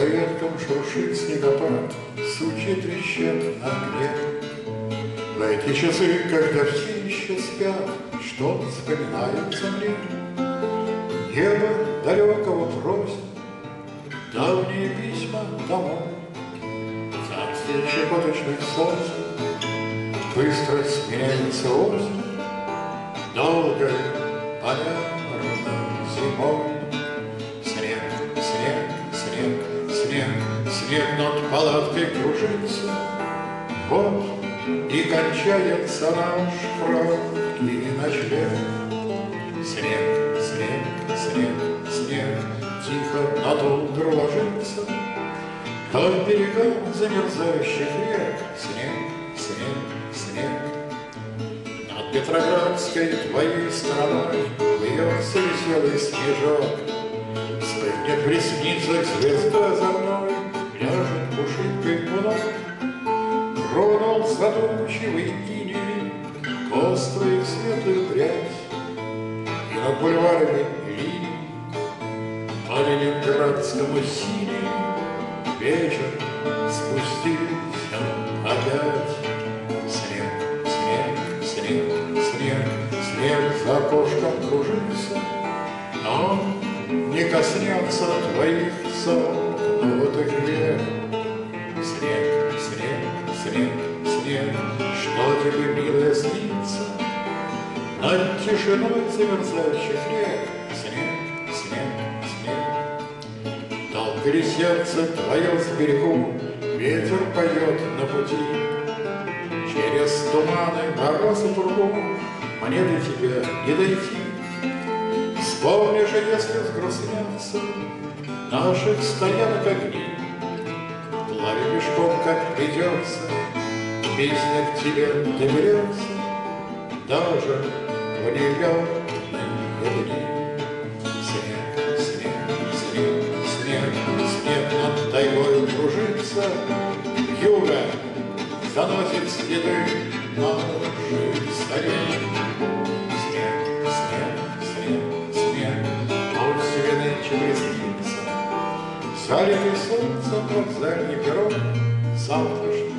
веткам шуршит снегопад, сучья трещат на огне. В эти часы, когда все еще спят, что вспоминается мне? Небо далекого просит давние письма домой. Царствие щекоточных солнц быстро сменяется осень, долгой, полярной зимой. Снег, снег, снег, снег, снег над палаткой кружится. Вот и кончается наш краткий ночлег. Снег, снег, снег, снег тихо на тундру ложится. По берегам замерзающих рек снег, снег, снег. Над Петроградской твоей стороной плывется веселый снежок. Вспыхнет в ресницах звезда озорной, ляжет пушинкой луной. Тронул задумчивый иней острую светлую грязь, и над бульварами линий по ленинградскому синей вечер спустился опять. Снег, снег, снег, снег, снег за окошком кружится, но он не коснется твоих сомкнутых век. Снег, снег, снег, снег, что тебе, милая, снится над тишиной замерзающих рек? Снег, снег, снег. Долго ли сердце твое с берегу ветер поет на пути? Через туманы, мороз и пургу мне до тебя не дойти. Вспомни же, если взгрустнятся наших стоянок огни, плавя пешком, как придется, песня к тебе доберется даже в нелетные дни. Снег, снег, снег, снег, снег над тайгою кружится, вьюга заносит следы наших старей. Снег, снег, снег, снег, пусть венечек реснится, залитый солнцем вокзальный перрон завтрашний